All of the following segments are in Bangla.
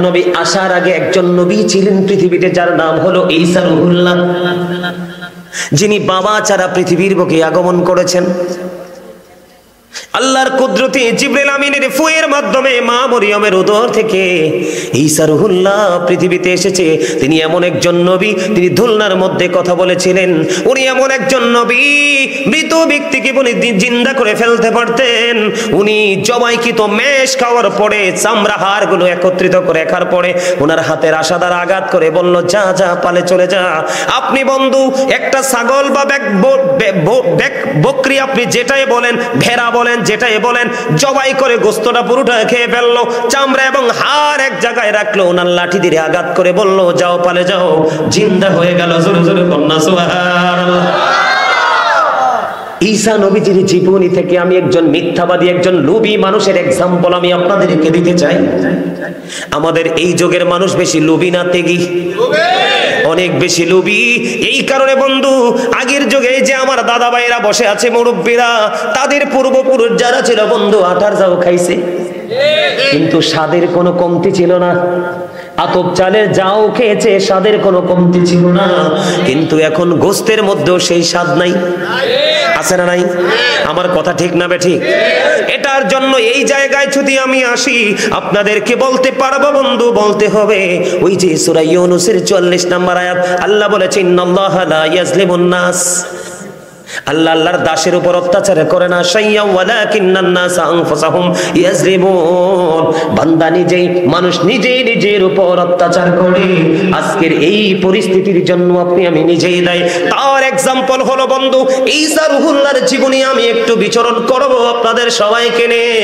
নবী আসার আগে একজন নবী ছিলেন পৃথিবীতে, যার নাম হলো ঈসা রুহুল্লাহ, যিনি বাবা ছাড়া পৃথিবীর বুকে আগমন করেছেন। আল্লাহর কুদরতে জিবরিল আমিনের ফুয়ের মাধ্যমে মা মরিয়মের উদর থেকে ঈসা রুহুল্লাহ পৃথিবীতে এসেছে। তিনি এমন একজন নবী, তিনি ধুলনার মধ্যে কথা বলেছিলেন। উনি এমন একজন নবী, মৃত ব্যক্তিকে উনি জিন্দা করে ফেলতে পারতেন। উনি জবাইকৃত মেষ খাওয়ার পরে চামড়া হাড়গুলো একত্রিত করে রাখার পরে ওনার হাতের আশা দ্বারা আঘাত করে বলল, যা যা পালে চলে যা। আপনি বন্ধু একটা ছাগল বা বকরি, আপনি যেটাই বলেন, ভেড়া বলেন, যেটাই বলেন, জবাই করে গোস্তটা পুরোটা খেয়ে ফেললো, চামড়া এবং হাড় এক জায়গায় রাখলো, ওনার লাঠি দিয়ে আঘাত করে বলল, যাও পালে যাও, জিন্দা হয়ে গেল। জোরে জোরে কন্যা সুবহানাল্লাহ। ঈসা নবীজির জীবনী থেকে আমি একজন মিথ্যাবাদী, একজন লোভী মানুষের এক্সাম্পল আমি আপনাদেরকে দিতে চাই। আমাদের এই যুগের মানুষ বেশি লোভী না ত্যাগী? অনেক বেশি লোভী। এই কারণে বন্ধু, আগের যুগে যে আমার দাদা ভাইরা বসে আছে, মুরব্বীরা, তাদের পূর্বপুরুষ যারা ছিল বন্ধু, আটার যাও খাইছে, কিন্তু স্বাদের কোনো কমতি ছিল না। আতপ চালের যাও খেয়েছে, স্বাদের কোনো কমতি ছিল না। কিন্তু এখন গোস্তের মধ্যেও সেই স্বাদ নাই, আছে না নাই? আমার কথা ঠিক না বেঠিক? এটার জন্য এই জায়গায় যদি আমি আসি, আপনাদেরকে বলতে পারবো বন্ধু, বলতে হবে ওই যে সূরা ইউনূসের ৪৪ নম্বর আয়াত, আল্লাহ বলেছেন, ইন্নাল্লাহা লা ইয়াজলিমুন নাস, আল্লাহ আল্লাহর দাসের উপর অত্যাচার করে না, শাইয়্যা ওয়ালাকিন্নান নাস আনফুসাহুম ইয়াজলিমুন, বান্দা নিজেই, মানুষ নিজেই নিজের উপর অত্যাচার করে। আজকের এই পরিস্থিতির জন্য আপনি আমি নিজেই দায়ী। তার এক্সাম্পল হলো বন্ধু ঈসা রুহুল্লাহর জীবনী। আমি একটু বিচরণ করব আপনাদের সবাইকে নিয়ে।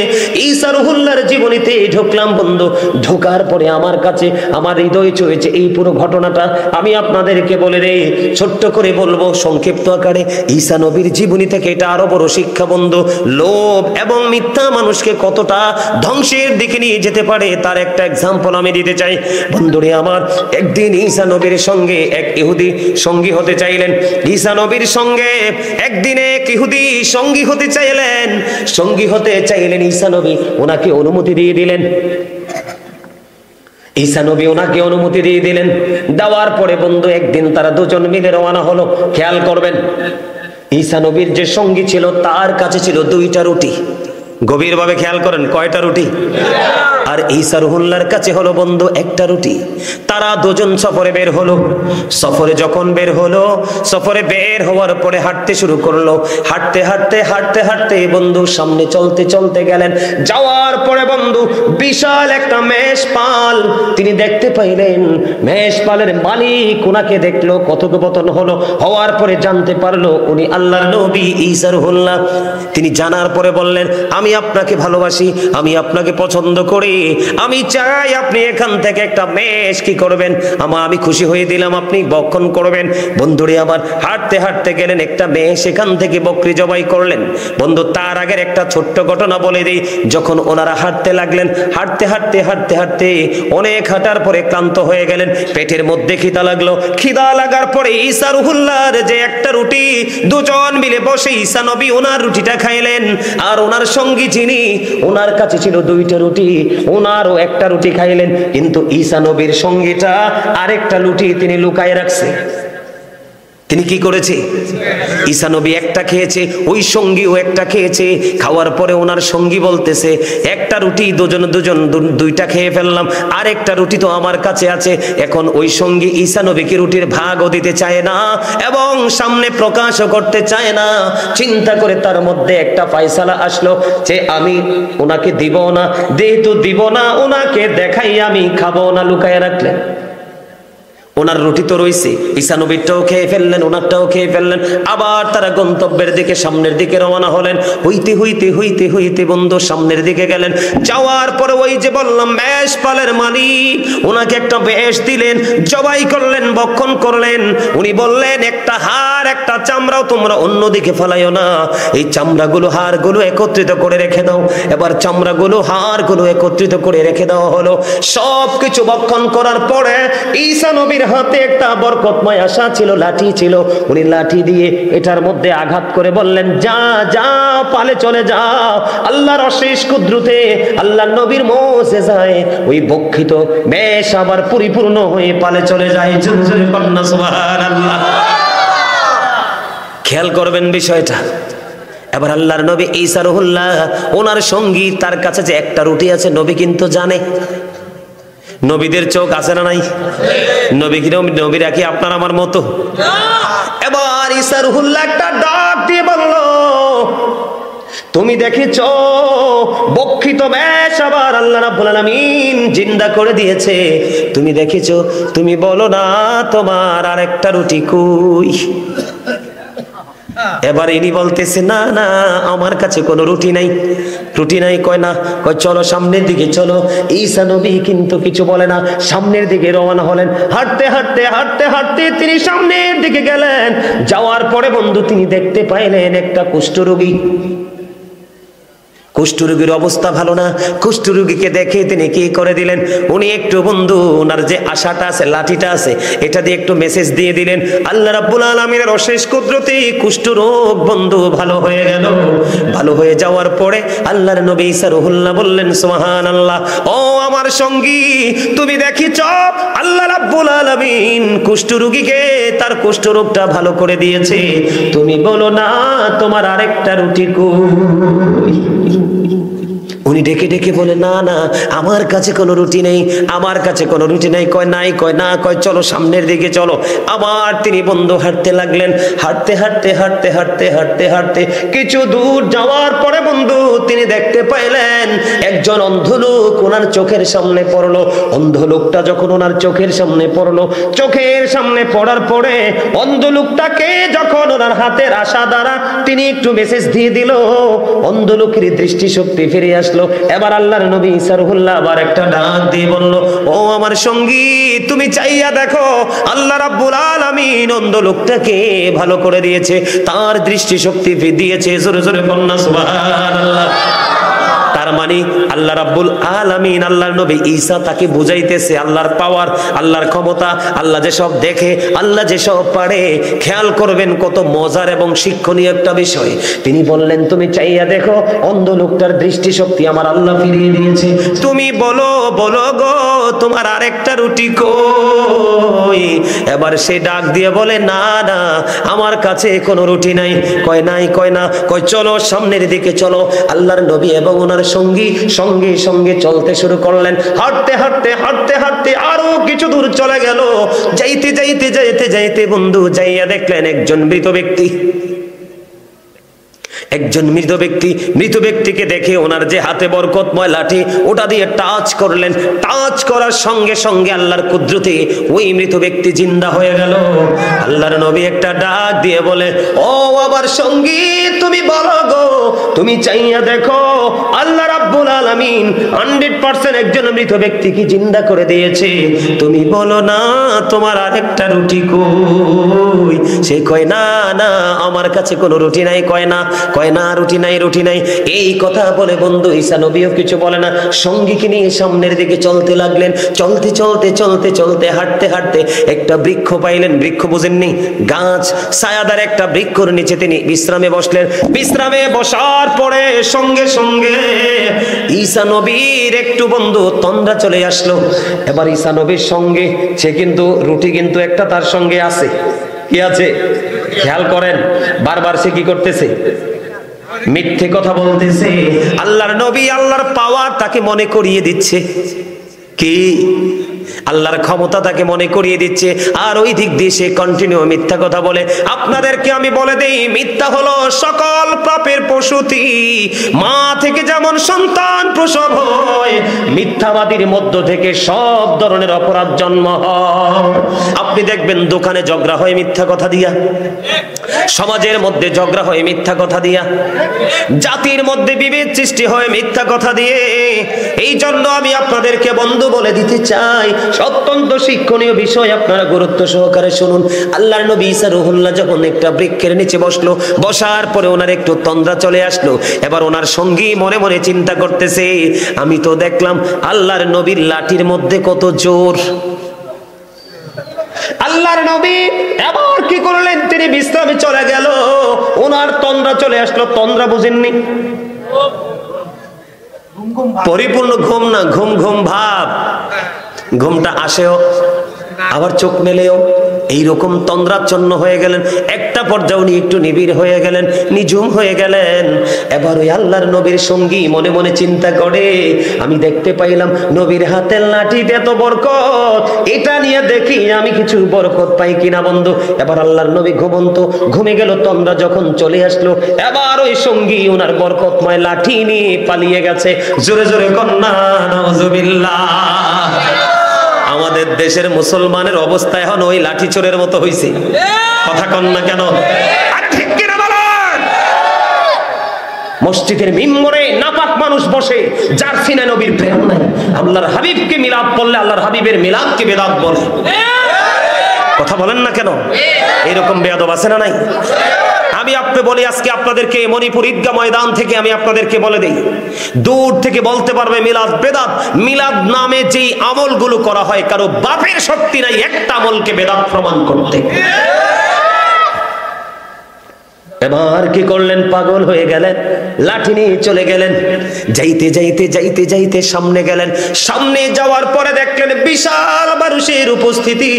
ঈসা রুহুল্লাহর জীবনীতে ঢুকলাম বন্ধু, ঢোকার পরে আমার কাছে আমার হৃদয় ছুঁয়েছে এই পুরো ঘটনাটা। আমি আপনাদেরকে বলে রে, ছোট্ট করে বলবো সংক্ষিপ্ত আকারে, ঈসা নবীর জীবনী থেকে এটা আরো বড় শিক্ষা বন্ধু। লোভ এবং মিথ্যা মানুষকে কতটা ধ্বংসের দিকে নিয়ে যেতে পারে তার একটা এক্সাম্পল আমি দিতে চাই বন্ধুরে আমার। একদিন ঈসা নবীর সঙ্গে এক ইহুদি সঙ্গী হতে চাইলেন। ঈসা নবীর সঙ্গে একদিন এক ইহুদি সঙ্গী হতে চাইলেন। ঈসা নবী ওনাকে অনুমতি দিয়ে দিলেন। ঈসা নবী ওনাকে অনুমতি দিয়ে দিলেন। দেওয়ার পরে বন্ধু একদিন তারা দুজন মিলে রওনা হলো। খেয়াল করবেন, ঈসা নবীর যে সঙ্গী ছিল তার কাছে ছিল 2টা রুটি। গভীরভাবে খেয়াল করেন, কয়টা রুটি? আর ঈসা রুহুল্লাহর কাছে হলো বন্ধু 1টা রুটি। তারা দুজন সফরে বের হলো। সফরে যখন বের হলো, সফরে বের হওয়ার পরে হাঁটতে শুরু করলো। হাঁটতে হাঁটতে হাঁটতে হাঁটতে বন্ধু সামনে চলতে চলতে গেলেন। যাওয়ার পরে বন্ধু বিশাল একটা মেষপাল তিনি দেখতে পাইলেন। মেষপালের মালিক ওনাকে দেখলো, কথোপকথন হলো। হওয়ার পরে জানতে পারলো উনি আল্লাহর নবী ঈসা রুহুল্লাহ। তিনি জানার পরে বললেন, আমি আপনাকে ভালোবাসি, আমি আপনাকে পছন্দ করি, আমি চাই আপনি এখান থেকে একটা মেষ কি করবেন, আমি খুশি হয়ে দিলাম, আপনি বক্ষণ করবেন। বন্ধুরে আবার হাঁটতে হাঁটতে গেলেন, একটা মেষ এখান থেকে বকরি জবাই করলেন। বন্ধু তার আগের একটা ছোট্ট ঘটনা বলে দিই। যখন ওনারা হাঁটতে লাগলেন, হাঁটতে হাঁটতে হাঁটতে হাঁটতে অনেক হাঁটার পরে ক্লান্ত হয়ে গেলেন। পেটের মধ্যে খিদা লাগলো। খিদা লাগার পরে ঈসা রুহুল্লাহর যে 1টা রুটি, দুজন মিলে বসে ঈসা নবী ওনার রুটিটা খাইলেন। আর ওনার সঙ্গী যিনি, ওনার কাছে ছিল 2টা রুটি, ওনারও 1টা রুটি খাইলেন। কিন্তু ঈসা নবীর সঙ্গীটা আরেকটা রুটি তিনি লুকায় রাখছে। তিনি কি করেছে? ঈসা নবী 1টা খেয়েছে, ওই সঙ্গীও 1টা খেয়েছে। খাওয়ার পরে ওনার সঙ্গী বলতেছে, 1টা রুটি দুজন 2টা খেয়ে ফেললাম, আরেকটা রুটি তো আমার কাছে আছে। এখন ওই সঙ্গী ঈসা নবীকে রুটির ভাগও দিতে চায় না এবং সামনে প্রকাশও করতে চায় না। চিন্তা করে তার মধ্যে একটা ফয়সালা আসলো যে আমি ওনাকে দিব না, যেহেতু দিব না ওনাকে দেখাই আমি খাবো না, লুকায় রাখলেন। ওনার রুটি তো রয়েছে, ঈসা নবীরটাও খেয়ে ফেললেন, ওনারটাও খেয়ে ফেললেন। আবার তারা গন্তব্যের দিকে, সামনের দিকে রওনা হলেন। হইতে হইতে হইতে হইতে বন্ধু সামনের দিকে গেলেন। যাওয়ার পরে ওই যে বললাম মেষপালের মালিক ওনাকে একটা মেষ দিলেন, জবাই করলেন, বক্ষণ করলেন। উনি বললেন, একটা হাড় একটা চামড়াও তোমরা অন্যদিকে ফেলাইও না, এই চামড়াগুলো হাড়গুলো একত্রিত করে রেখে দাও। এবার চামড়াগুলো হাড়গুলো একত্রিত করে রেখে দেওয়া হলো। সবকিছু বক্ষণ করার পরে ঈসা নবীর হাতে একটা বরকতময় আশা ছিল, লাঠি ছিল। উনি লাঠি দিয়ে এটার মধ্যে আঘাত করে বললেন, যা যা পালে চলে যাও। আল্লাহর অশেষ কুদরতে, আল্লাহর নবীর মুজিজায় ওই বক্ষিত বেশ আবার পরিপূর্ণ হয়ে পালে চলে যায়। জোরে জোরে কন্যা সুবহানাল্লাহ। খেয়াল করবেন বিষয়টা। এবার আল্লাহর নবী ঈসা রুহুল্লাহ, ওনার সঙ্গী, তার কাছে যে একটা রুটি আছে নবী কিন্তু জানে। নবীদের চোখ আছে না নাই? নবীরা কি আপনার আমার মতো? এবার ঈসা রুহুল্লাহ একটা ডাক দিয়ে বলল, তুমি দেখেছো বক্ষিত বেশ আবার আল্লাহ রাব্বুল আলামিন জিন্দা করে দিয়েছে, তুমি দেখেছো, তুমি বলো না তোমার আরেকটা রুটি কই? এবার ইনি বলতেছে, না না আমার কাছে কোনো রুটি নাই। রুটি নাই কয় না, কয় চলো সামনের দিকে চলো। ঈসা নবী কিন্তু কিছু বলে না, সামনের দিকে রওনা হলেন। হাঁটতে হাঁটতে হাঁটতে হাঁটতে তিনি সামনের দিকে গেলেন। যাওয়ার পরে বন্ধু তিনি দেখতে পাইলেন একটা কুষ্ঠরোগী। কুষ্ঠরোগীর অবস্থা ভালো না। কুষ্ঠরোগীকে দেখে তিনি কি করে দিলেন, উনি একটু বন্ধু ওনার যে আশাটা আছে, লাঠিটা আছে, এটা দিয়ে একটু মেসেজ দিয়ে দিলেন। আল্লাহ রাব্বুল আলামিনের অশেষ কুদরতে কুষ্ঠরোগ বন্ধু ভালো হয়ে গেল। ভালো হয়ে যাওয়ার পরে আল্লাহর নবী ঈসা রুহুল্লাহ বললেন, সুবহানাল্লাহ, ও আমার সঙ্গী, তুমি দেখিছ আল্লাহ রাব্বুল আলামিন কুষ্ঠরোগীকে তার কুষ্ঠরোগটা ভালো করে দিয়েছে, তুমি বলো না তোমার আরেকটা রুটি কই? উনি ডেকে ডেকে বলে, না না আমার কাছে কোনো রুটি নেই, আমার কাছে কোনো রুটি নেই। কয় নাই, কয় না, কয় চলো সামনের দিকে চলো। আবার তিনি বন্ধু হাঁটতে লাগলেন। হাঁটতে হাঁটতে হাঁটতে হাঁটতে হাঁটতে হাঁটতে কিছু দূর যাওয়ার পরে বন্ধু তিনি দেখতে পাইলেন একজন অন্ধ লোক ওনার চোখের সামনে পড়লো। অন্ধ লোকটা যখন ওনার চোখের সামনে পড়লো, চোখের সামনে পড়ার পরে অন্ধ লোকটাকে যখন ওনার হাতের আশা দ্বারা তিনি একটু মেসেজ দিয়ে দিল, অন্ধ লোকের দৃষ্টিশক্তি ফিরে আসলো। এবার আল্লাহর নবী ঈসা রুহুল্লাহ আবার একটা ডাক দিয়ে বলল, ও আমার সঙ্গী, তুমি চাইয়া দেখো আল্লাহ রাব্বুল আলামিন অন্ধ লোকটাকে ভালো করে দিয়েছে, তার দৃষ্টিশক্তি দিয়েছে। জোরে জোরে বলনা সুবহানাল্লাহ। তার মানে আল্লাহ রাব্বুল আলামিন, আল্লাহর নবী ঈসা তাকে বুঝাইতেছে আল্লাহর পাওয়ার, আল্লাহর ক্ষমতা, আল্লাহ যে সব দেখে, আল্লাহ যে সব পারে। খেয়াল করবেন কত মজার এবং শিক্ষণীয় একটা বিষয়। তিনি বললেন, তুমি চাইয়া দেখো অন্ধ লোকটার দৃষ্টিশক্তি আমার আল্লাহ ফিরিয়ে দিয়েছে, তুমি বলো বলো গো তোমার আরেকটা রুটি কই? এবার সে ডাক দিয়ে বলে, না না আমার কাছে কোনো রুটি নাই। কয় নাই, কয় না, কয় চলো সামনের দিকে চলো। আল্লাহর নবী এবং ওনার সঙ্গী সঙ্গে সঙ্গে চলতে শুরু করলেন। হাঁটতে হাঁটতে হাঁটতে হাঁটতে আরো কিছু দূর চলে গেল। যাইতে যাইতে যাইতে যাইতে বন্ধু যাইয়া দেখলেন একজন মৃত ব্যক্তি। একজন মৃত ব্যক্তিকে দেখে ওনার যে হাতে বরকতময় লাঠি, ওটা দিয়ে টাচ করলেন। টাচ করার সঙ্গে সঙ্গে আল্লাহর কুদরতে ওই মৃত ব্যক্তি জিন্দা হয়ে গেল। আল্লাহর নবী একটা ডাক দিয়ে বলে, ও আমার সঙ্গী, তুমি বলো গো, তুমি চাইয়া দেখো আল্লাহ রাব্বুল আলামিন 100% একজন মৃত ব্যক্তিকে জিন্দা করে দিয়েছে, তুমি বলো না তোমার আরেকটা রুটি কই? সে কয়, না না আমার কাছে কোনো রুটি নাই। কয় না, কয় না রুটি নাই, রুটি নাই। এই কথা বলে বন্ধু ঈসা নবীও কিছু বলে না, সঙ্গীকে নিয়ে সামনের দিকে চলতে লাগলেন। চলতে চলতে চলতে চলতে হাঁটতে হাঁটতে একটা বৃক্ষ পাইলেন। বৃক্ষ বুঝেননি? গাছ, ছায়াদার একটা বৃক্ষর নিচে তিনি বিশ্রামে বসলেন। বিশ্রামে বসার পরে সঙ্গে সঙ্গে ঈসা নবীর একটু বন্ধু তন্দ্রা চলে আসলো। এবার ঈসা নবীর সঙ্গে সে কিন্তু রুটি কিন্তু একটা তার সঙ্গে আছে। কি আছে খেয়াল করেন, বারবার সে কি করতেছে? মিথ্যে কথা বলতেছে। আল্লাহর নবী আল্লাহর পাওয়ার তাকে মনে করিয়ে দিচ্ছে, কি আল্লাহর ক্ষমতা তাকে মনে করিয়ে দিচ্ছে। আর ওই দিক দিয়ে সে কন্টিনিউ মিথ্যা কথা বলে। আপনাদেরকে আমি বলে দেই, মিথ্যা হলো সকল পাপের প্রসূতি। মা থেকে যেমন সন্তান প্রসব হয়, মিথ্যাবাদীর মধ্য থেকে সব ধরনের অপরাধ জন্ম হয়। আপনি দেখবেন দোকানে ঝগড়া হয় মিথ্যা কথা দিয়া, সমাজের মধ্যে ঝগড়া হয় মিথ্যা কথা দিয়া, জাতির মধ্যে বিভেদ সৃষ্টি হয় মিথ্যা কথা দিয়ে। এই জন্য আমি আপনাদেরকে বন্ধু বলে দিতে চাই, অত্যন্ত শিক্ষণীয় বিষয়, আপনারা গুরুত্ব সহকারে শুনুন। আল্লাহর নবী ঈসা রুহুল্লাহ যখন একটা বৃক্ষের নিচে বসলো, বসার পরে ওনার একটু তন্দ্রা চলে আসলো। এবার ওনার সঙ্গী মনে মনে চিন্তা করতেছে, আমি তো দেখলাম আল্লাহর নবীর লাঠির মধ্যে কত জোর। আল্লাহর নবী এবার কি করলেন, তিনি বিশ্রামে চলে গেল, ওনার তন্দ্রা চলে আসলো। তন্দ্রা বুঝেননি? পরিপূর্ণ ঘুম না, ঘুম ঘুম ভাব। ঘুমটা আসেও আবার চোখ মেলেও, এইরকম তন্দ্রাচ্ছন্ন হয়ে গেলেন। একটা পর্যায়ে উনি একটু নিবিড় হয়ে গেলেন, নিঝুম হয়ে গেলেন। এবার ওই আল্লাহর নবীর সঙ্গী মনে মনে চিন্তা করে, আমি দেখতে পাইলাম নবীর হাতের লাঠিতে এত বরকত, এটা নিয়ে দেখি আমি কিছু বরকত পাই কিনা বন্ধু। এবার আল্লাহর নবী ঘুমন্ত, ঘুমে গেল। তন্দ্রা যখন চলে আসলো, এবার ওই সঙ্গী ওনার বরকতময় লাঠি নিয়ে পালিয়ে গেছে। জোরে জোরে কন্যা নাউজুবিল্লাহ। আমাদের দেশের মুসলমানের অবস্থা এখন ওই লাঠি চোরের মতো হইছে। কথা কন না কেন? ঠিক কিনা বলেন? মসজিদের মিম্বরে নাপাক মানুষ বসে, যার সিনায় নবীর প্রেম নাই। আল্লাহর হাবিবকে মিলাদ বললে আল্লাহর হাবিবের মিলাদকে বেদাত বলে। কথা বলেন না কেন? এরকম বেয়াদব আছে না নাই? আমি আপনি বলি, আজকে আপনাদেরকে মণিপুর ঈদগাহ ময়দান থেকে আমি আপনাদেরকে বলে দেই, দূর থেকে বলতে পারবে মিলাদ বেদাত। মিলাদ নামে যেই আমলগুলো করা হয়, কারো বাপের শক্তি নাই একটা আমলকে বেদাত প্রমাণ করতে। এবার কি করলেন? পাগল হয়ে গেলেন, লাঠি নিয়ে চলে গেলেন। যাইতে যাইতে যাইতে যাইতে সামনে গেলেন। সামনে যাওয়ার পরে দেখলেন বিশাল মানুষের উপস্থিতি।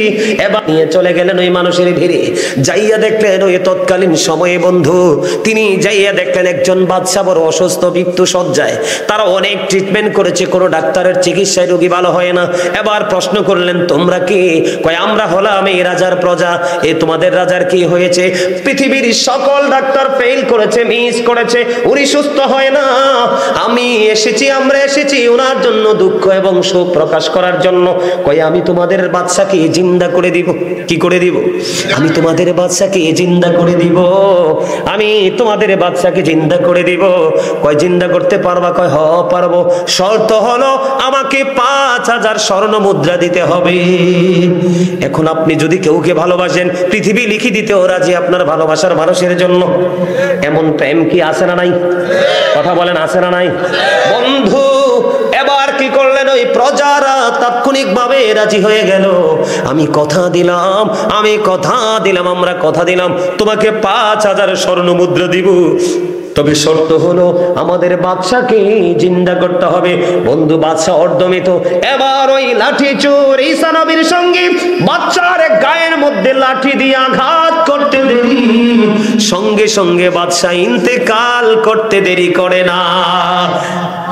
এবার নিয়ে চলে গেলেন ওই মানুষের ভিড়ে। যাইয়া দেখলেন ওই তৎকালীন সময়ে বন্ধু, তিনি যাইয়া দেখলেন একজন বাদশা বড় অসুস্থ, মৃত্যু সজ্জায়। তারা অনেক ট্রিটমেন্ট করেছে, কোনো ডাক্তারের চিকিৎসায় রোগী ভালো হয় না। এবার প্রশ্ন করলেন, তোমরা কি? কয়, আমরা হলাম এই রাজার প্রজা। এ তোমাদের রাজার কি হয়েছে? পৃথিবীর সকল ডাক্তার ফেল করেছে, মিস করেছে, উনি সুস্থ হয় না। আমরা এসেছি ওনার জন্য দুঃখ এবং শোক প্রকাশ করার জন্য। কই, আমি তোমাদের বাদশাকে জিন্দা করে দিব। কি করে দিব? আমি তোমাদের বাদশাকে জিন্দা করে দিব। আমি তোমাদের বাদশাকে জিন্দা করে দিব। কয়, জিন্দা করতে পারবা? কয়, হ পারবো। শর্ত হলো আমাকে 5000 স্বর্ণ মুদ্রা দিতে হবে। এখন আপনি যদি কেউকে ভালোবাসেন, পৃথিবী লিখে দিতেও রাজি আপনার ভালোবাসার মানুষের জন্য। এমন প্রেম কি আছে না নাই? কথা বলেন, আছে না নাই? বন্ধু এবার কি করলেন? ওই প্রজারা তাৎক্ষণিক ভাবে রাজি হয়ে গেল। আমি কথা দিলাম, আমরা কথা দিলাম তোমাকে 5000 স্বর্ণ মুদ্রা দিব, তবে শর্ত হলো আমাদের বাদশাকে জিন্দা করতে হবে। বন্ধু, বাদশা অর্ধমিত। এবার ওই লাঠি চোর ঈসা নবীর সঙ্গে বাদশার গায়ের মধ্যে লাঠি দিয়ে আঘাত করতে দেরি, সঙ্গে সঙ্গে বাদশা ইন্তেকাল করতে দেরি করে না।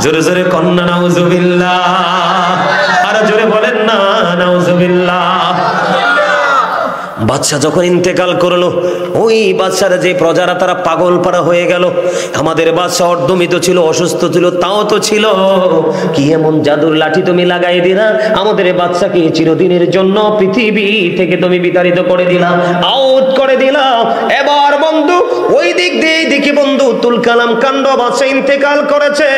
জোরে জোরে কন্যা নাউজুবিল্লাহ। আর জোরে বলেন না নাউজুবিল্লাহ। বাদশা যখন ইন্তেকাল করলো, ওই বাদশারা যে প্রজারা তারা পাগল পাড়া হয়ে গেল। আমাদের বাদশা অর্ধমিত ছিল, অসুস্থ ছিল, তাও তো ছিল। কি এমন জাদুর লাঠি তুমি লাগাই দিলা, আমাদের বাদশাকে চিরদিনের জন্য পৃথিবী থেকে তুমি বিতাড়িত করে দিলা, আউট করে দিলা। এবার বন্ধু ওই দিক দিয়ে দেখি বন্ধু তুলকালাম কাণ্ড, বাদশা ইন্তেকাল করেছে।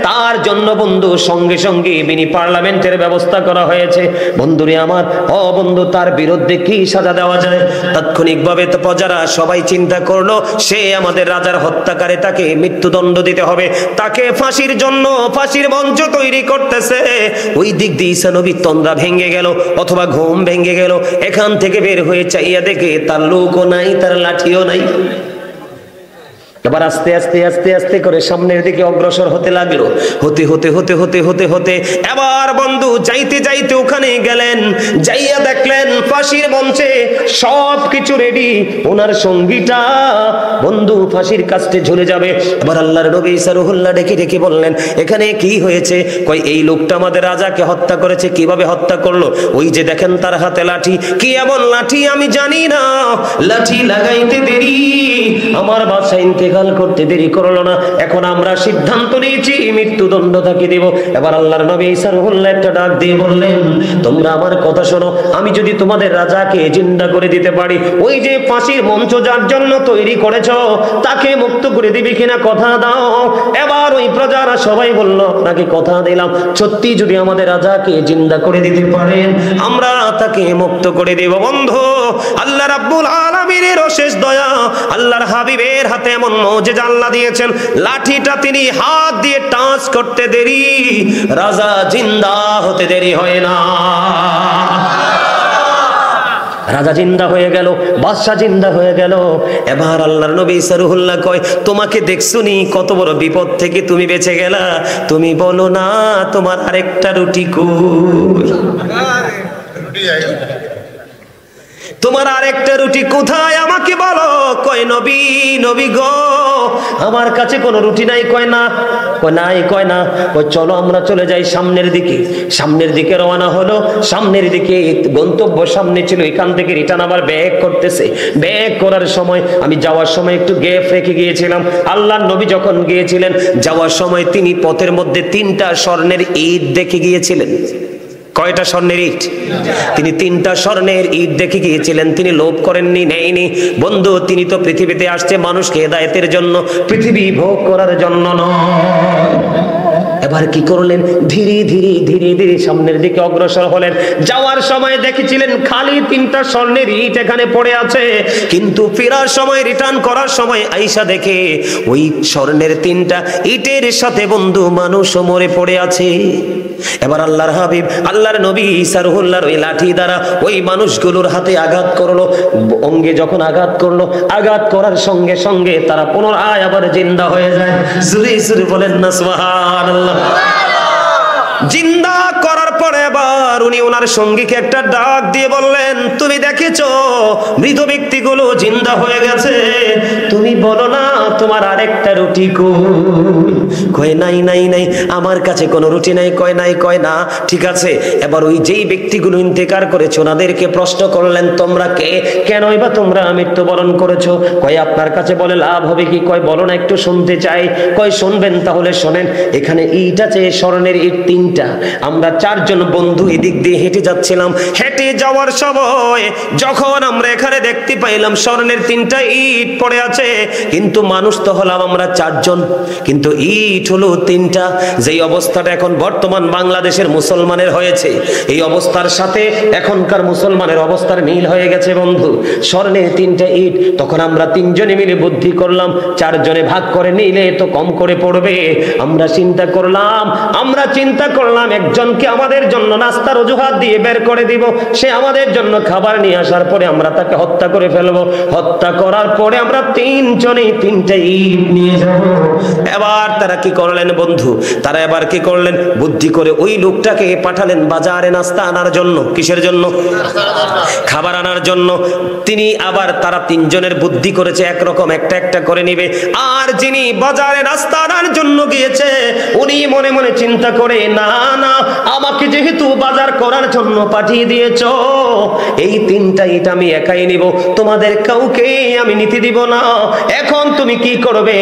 তার জন্য বন্ধু সঙ্গে সঙ্গে মিনি পার্লামেন্টের ব্যবস্থা করা হয়েছে। বন্ধুরে আমার, ও বন্ধু, তার বিরুদ্ধে কি সাজা দেওয়া যায়? তাৎক্ষণিকভাবে তো প্রজারা সবাই চিন্তা করলো, সে আমাদের রাজার হত্যাকারী, তাকে মৃত্যুদণ্ড দিতে হবে, তাকে ফাঁসির জন্য ফাঁসির মঞ্চ তৈরি করতেছে। ওই দিক দিয়ে ঈসা নবীর তন্দ্রা ভেঙে গেল, অথবা ঘুম ভেঙে গেল। এখান থেকে বের হয়ে চাইয়া দেখে তার লোকও নাই, তার লাঠিও নাই। এবার আস্তে আস্তে আস্তে আস্তে করে সামনের দিকে অগ্রসর হতে লাগলো। হতে হতে হতে হতে হতে হতে এবার বন্ধু যাইতে যাইতে ওখানে গেলেন। যাইয়া দেখলেন ফাঁসির মঞ্চে সব কিছু রেডি। ওনার সঙ্গীটা বন্ধু ফাঁসির কাছে ঝুলে যাবে। এবার আল্লাহর নবী ঈসা রুহুল্লাহ ডেকে ডেকে বললেন, এখানে কি হয়েছে? কই, এই লোকটা আমাদের রাজাকে হত্যা করেছে। কিভাবে হত্যা করলো? ওই যে দেখেন তার হাতে লাঠি। কি এমন লাঠি? আমি জানি না, লাঠি লাগাইতে দেরি, আমার বাদশা ইন্তেকাল করতে দেরি করলো না। এখন আমরা সিদ্ধান্ত নিয়েছি মৃত্যুদণ্ড তাকে দেব। এবার আল্লাহর নবী ঈসা রুহুল্লাহ একটা ডাক দিয়ে বললেন, তোমরা আমার কথা শোনো, আমি যদি তোমাদের রাজাকে জিন্দা করে দিতে পারি, ওই যে ফাঁসির মঞ্চ যার জন্য তৈরি করেছো, তাকে মুক্ত করে দিবি কিনা কথা দাও। এবার ওই প্রজারা সবাই বলল, আপনাকে কথা দিলাম, সত্যি যদি আমাদের রাজাকে জিন্দা করে দিতে পারেন, আমরা তাকে মুক্ত করে দেব। বন্ধু, আল্লাহ রাব্বুল আলামিনের অশেষ দয়া, আল্লাহর হাবিবের হাতে এমন মুজিজা আল্লাহ দিয়েছেন, লাঠিটা তিনি হাত দিয়ে টাচ করতে দেরি, রাজা জিন্দা হতে দেরি হয় না। রাজা জিন্দা হয়ে গেল, বাদশা জিন্দা হয়ে গেল। এবার আল্লাহর নবী ঈসা রুহুল্লাহ কয়, তোমাকে দেখছুনি কত বড় বিপদ থেকে তুমি বেঁচে গেলা, তুমি বলো না তোমার আরেকটা রুটি কই? তোমার আরেকটা রুটি কোথায় আমাকে বলো। কয় নবী, নবী গো, আমার কাছে কোনো রুটি নাই। কয় না, কয় নাই, কয় না। কয় চলো আমরা চলে যাই সামনের দিকে। সামনের দিকে রওনা হলো। সামনের দিকে গন্তব্য সামনে ছিল, এখান থেকে রিটার্ন আবার ব্যাক করতেছে। ব্যাক করার সময় আমি যাওয়ার সময় একটু গ্যাপ রেখে গিয়েছিলাম। আল্লাহর নবী যখন গিয়েছিলেন, যাওয়ার সময় তিনি পথের মধ্যে 3টা স্বর্ণের ইট দেখে গিয়েছিলেন। কয়টা স্বর্ণের ইট? তিনি 3টা স্বর্ণের ইট দেখে গিয়েছিলেন। তিনি লোভ করেননি, নেয়নি। বন্ধু, তিনি তো পৃথিবীতে আসছে মানুষকে হেদায়েতের জন্য, পৃথিবী ভোগ করার জন্য নয়। এবার কি করলেন? ধীরে ধীরে ধীরে ধীরে সামনের দিকে অগ্রসর হলেন। যাওয়ার সময় দেখেছিলেন খালি 3টা স্বর্ণের ইট এখানে পড়ে আছে, কিন্তু ফেরার সময়, রিটার্ন করার সময় আইসা দেখে ওই স্বর্ণের 3টা ইটের সাথে বন্ধু মানুষও মরে পড়ে আছে। এবার আল্লাহর হাবিব, আল্লাহর নবী ঈসা রুহুল্লাহর ওই লাঠি দ্বারা ওই মানুষগুলোর হাতে আঘাত করলো। অঙ্গে যখন আঘাত করলো, আঘাত করার সঙ্গে সঙ্গে তারা পুনরায় আবার জিন্দা হয়ে যায়। জোরে জোরে বলেন না সুবহানাল্লাহ। জিন্দা করার পরে এবার উনি ওনার সঙ্গীকে একটা ডাক দিয়ে বললেন, তুমি দেখেছো মৃত ব্যক্তিগুলো জিন্দা হয়ে গেছে, তুমি বলো না তোমার আরেকটা রুটি কই? কয় নাই, নাই, নাই, আমার কাছে কোনো রুটি নাই। কয় নাই, কয় না। ঠিক আছে, এবার ওই যেই ব্যক্তিগুলো ইন্তেকার করেছে ওনাদেরকে প্রশ্ন করলেন, তোমরা কে, কেনই বা তোমরা মৃত্যুবরণ করেছো? কয় আপনার কাছে বলে লাভ হবে কি? কয় বলো না, একটু শুনতে চাই। কয় শুনবেন, তাহলে শোনেন। এখানে ইট আছে, স্বর্ণের ইট 3টা। আমরা 4 জন বন্ধু এদিক দিয়ে হেঁটে যাচ্ছিলাম। হেঁটে যাওয়ার সময় যখন আমরা এখানে দেখতে পাইলাম স্বর্ণের 3টা ইট পড়ে আছে, কিন্তু মানুষ তো হলাম আমরা 4 জন, কিন্তু ইট হলো 3টা। যেই অবস্থাটা এখন বর্তমান বাংলাদেশের মুসলমানের হয়েছে, এই অবস্থার সাথে এখনকার মুসলমানের অবস্থার মিল হয়ে গেছে বন্ধু। স্বর্ণের 3টা ইট। তখন আমরা 3 জনে মিলে বুদ্ধি করলাম, 4 জনে ভাগ করে নিলে তো কম করে পড়বে। আমরা চিন্তা করলাম একজনকে আমাদের জন্য নাস্তার অজুহাত দিয়ে বের করে দিব। সে আমাদের জন্য খাবার নিয়ে আসার পরে আমরা তাকে হত্যা করে ফেলবো। হত্যা করার পরে আমরা 3 জনে 3টা ইট নিয়ে যাব। এবার তারা কি করলেন বন্ধু? তারা এবার কি করলেন? বুদ্ধি করে ওই লোকটাকে পাঠালেন বাজারে নাস্তা আনার জন্য। কিসের জন্য? খাবার আনার জন্য। তিনি আবার, তারা 3 জনের বুদ্ধি করেছে একরকম, একটা একটা করে নিবে। আর যিনি বাজারে নাস্তা আনার জন্য গিয়েছে উনি মনে মনে চিন্তা করে, না না, আমাকে যেহেতু বাজার করার জন্য পাঠিয়ে দিয়েছো, এই 3টা ইট আমি একাই নিব, তোমাদের কাউকে আমি নিতে দিব না। এখন তুমি কি করবে?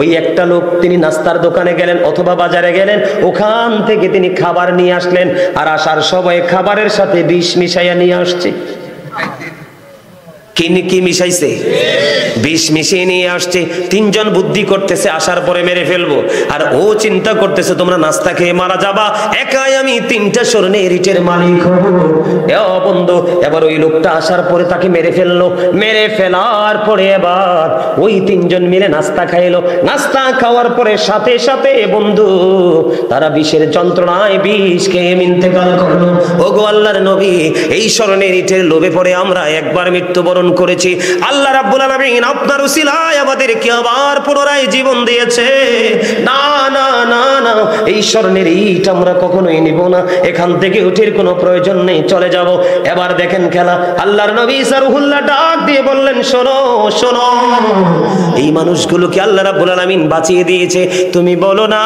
ওই একটা লোক তিনি নাস্তার দোকানে গেলেন অথবা বাজারে গেলেন, ওখান থেকে তিনি খাবার নিয়ে আসলেন। আর আসার সময় খাবারের সাথে বিষ মিশাইয়া নিয়ে আসছে। কি মিশাইছে? বিষ মিশিয়ে নিয়ে আসছে। 3 জন বুদ্ধি করতেছে আসার পরে মেরে ফেলবো, আর ও চিন্তা করতেছে তোমরা নাস্তা খেয়ে মারা যাবা, একাই আমি 3টা স্বর্ণের ইটের মালিক হব। বন্ধু, এবার ওই লোকটা আসার পরে তাকে মেরে ফেললো। মেরে ফেলার পরে এবার ওই 3 জন মিলে নাস্তা খাইলো। নাস্তা খাওয়ার পরে সাথে সাথে বন্ধু তারা বিষের যন্ত্রণায় বিষ খেয়ে ইন্তেকাল করলো। ওগো আল্লাহর নবী, এই স্বর্ণের ইটের লোভে পড়ে আমরা একবার মৃত্যুবরণ করেছি। আল্লাহ রাব্বুল আলামিন আপনার উসিলায় আমাদেরকে আবার পুনরায় জীবন দিয়েছে। না না না না, এই স্বর্ণের ইট আমরা কখনোই নিব না, এখান থেকে উঠির কোনো প্রয়োজন নেই, চলে যাব। এবার দেখেন খেলা। আল্লাহর নবী ঈসা রুহুল্লাহ ডাক দিয়ে বললেন, শোনো শোনো, এই মানুষগুলোকে আল্লাহ রাব্বুল আলামিন বাঁচিয়ে দিয়েছে, তুমি বলো না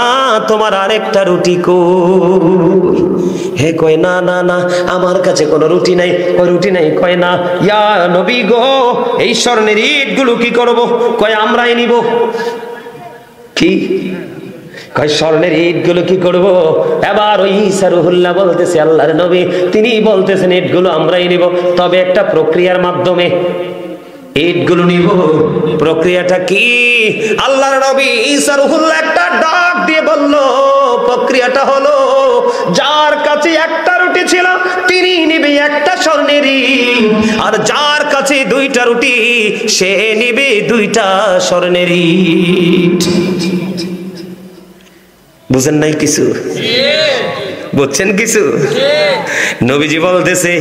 তোমার আরেকটা রুটি কই? হে কয় না না না, আমার কাছে কোনো রুটি নাই। কয় রুটি নাই? কয় না। ইয়া নবী গো, এই স্বর্ণের ইট গুলো কি করব? কয় আমরাই নিব। কি কয়? স্বর্ণের ইট গুলো কি করব? এবার ওই ঈসা রুহুল্লাহ বলতেছে, আল্লাহর নবী তিনি বলতেছেন ইট গুলো আমরাই নিব, তবে একটা প্রক্রিয়ার মাধ্যমে ইটগুলো নিব। প্রক্রিয়াটা কি? আল্লাহর নবী ঈসা রুহুল্লাহ একটা ডাক দিয়ে বলল, প্রক্রিয়াটা হলো যার কাছে একটা রুটি ছিল তিনি নিবে একটা স্বর্ণের ইট, আর যার কাছে 2টা রুটি সে নিবে 2টা স্বর্ণের ইট। বুঝেন নাই কিছু? বুঝছেন কিছু? নবীজি বলতেছে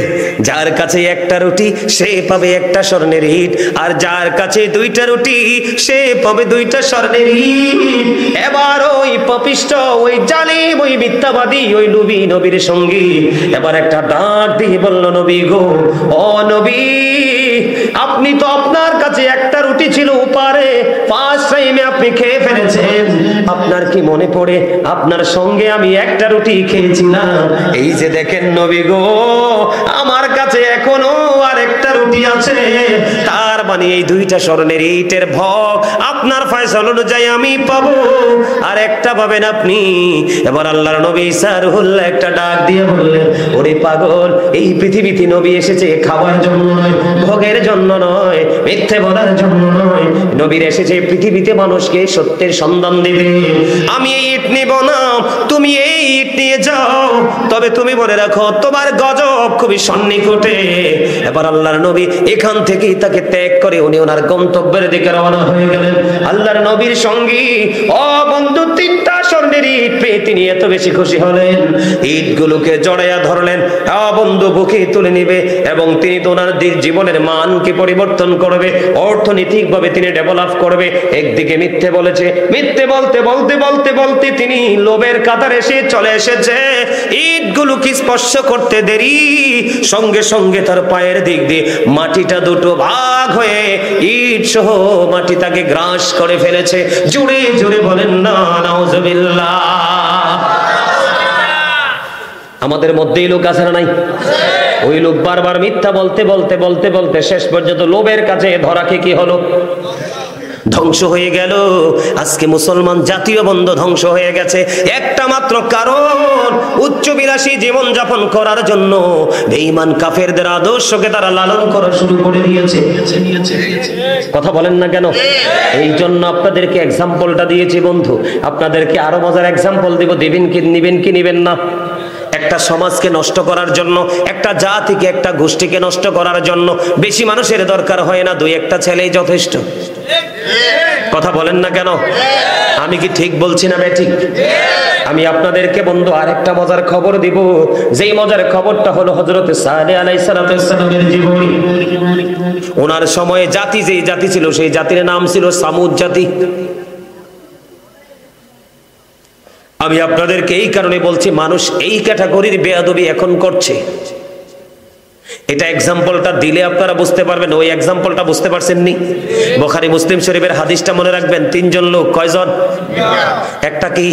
যার কাছে একটা রুটি সে পাবে একটা স্বর্ণের ইট, আর যার কাছে দুইটা রুটি সে পাবে দুইটা স্বর্ণের ইট। এবার ওই পাপিষ্ঠ, ওই জালিম, ওই মিথ্যাবাদী, ওই নবীর সঙ্গী এবার একটা ডাক দিয়ে বলল, নবী গো, ও নবী, আপনি তো আপনার কাছে একটা রুটি ছিল পারে, ফার্স্ট টাইমে আপনি খেয়ে ফেলেছেন। আপনার কি মনে পড়ে আপনার সঙ্গে আমি একটা রুটি খেয়েছিলাম? এই যে দেখেন নবী গো, আমার কাছে এখনো আর একটা রুটি আছে। তার মানে এই দুইটা স্বর্ণের ইটের ভোগ আপনার ফয়সালা অনুযায়ী আমি পাবো, আর একটা পাবেন আপনি। এবার আল্লাহর নবী ঈসা রুহুল্লাহ একটা ডাক দিয়ে বললেন, ওরে পাগল, এই পৃথিবীতে নবী এসেছে খাওয়ার জন্য নয়, ভোগের জন্য নয়, মিথ্যে বলার জন্য নয়। নবীর এসেছে পৃথিবীতে মানুষকে সত্যের সন্ধান দিতে। আমি এই ইট নিব না, তুমি এই ইট নিয়ে যাও, তবে তুমি বলে রাখো তোমার গজব খুবই সন্নিকটে। এবার আল্লাহর নবী এখান থেকেই তাকে ত্যাগ করে উনি ওনার গন্তব্যের দিকে রওনা হয়ে গেলেন। আল্লাহর নবীর সঙ্গী ও বন্ধু তিনটা স্বর্ণের ইট পেয়ে তিনি এত বেশি খুশি হলেন, ইটগুলোকে জড়াইয়া ধরলেন, বন্ধু বুকে তুলে নিবে এবং তিনি তো ওনার জীবনের মানকে পরিবর্তন করবে, অর্থনৈতিক ভাবে তিনি ডেভেলপ করবে। একদিকে মিথ্যে বলেছে, মিথ্যে বলতে বলতে বলতে বলতে তিনি লোভের কাতারে এসে চলে এসেছে। ইটগুলোকে স্পর্শ করতে দেরি, সঙ্গে সঙ্গে তার পায়ের দিক দিয়ে মাটিটা দুটো ভাগ হয়ে ইট সহ মাটি তাকে গ্রাস করে ফেলেছে। জোরে জোরে বলেন না নাউজুবিল্লাহ। আমাদের মধ্যেই লোক আছে না নাই? ওই লোক বারবার মিথ্যা বলতে বলতে বলতে বলতে শেষ পর্যন্ত লোভের কাছে ধরাকে কি হলো? ধ্বংস হয়ে গেল। আজকে মুসলমান জাতীয় বন্ধ ধ্বংস হয়ে গেছে একটা মাত্র কারণ, উচ্চবিলাসী জীবন যাপন করার জন্য বেঈমান কাফেরদের আদর্শকে তারা লালন করা শুরু করে দিয়েছে। কথা বলেন না কেন? এই জন্য আপনাদেরকে এক্সাম্পলটা দিয়েছি বন্ধু, আপনাদেরকে আরো মজার এক্সাম্পল দিব, দিবেন কি নিবেন কি নিবেন না? একটা সমাজকে নষ্ট করার জন্য, একটা জাতিকে, একটা গোষ্ঠীকে নষ্ট করার জন্য বেশি মানুষের দরকার হয় না, দুই একটা ছেলেই যথেষ্ট। কথা বলেন না কেন? আমি কি ঠিক বলছি না বেঠিক? আমি আপনাদেরকে বন্ধু আরেকটা মজার খবর দিব, যেই মজার খবরটা হলো হযরত সালেহ আলাইহিস সালামের জীবনী। ওনার সময়ে জাতি যেই জাতি ছিল সেই জাতির নাম ছিল সামুদ জাতি। আমি আপনাদেরকে এই কারণে বলছি, মানুষ এই ক্যাটাগরির বেয়াদবি এখন করছে। এটা এক্সাম্পলটা দিলে আপনারা বুঝতে পারবেন। ওই এক্সাম্পলটা বুঝতে পারছেননি? বুখারী মুসলিম শরীফের হাদিসটা মনে রাখবেন। তিনজন লোক, কয়জন? একটা কি?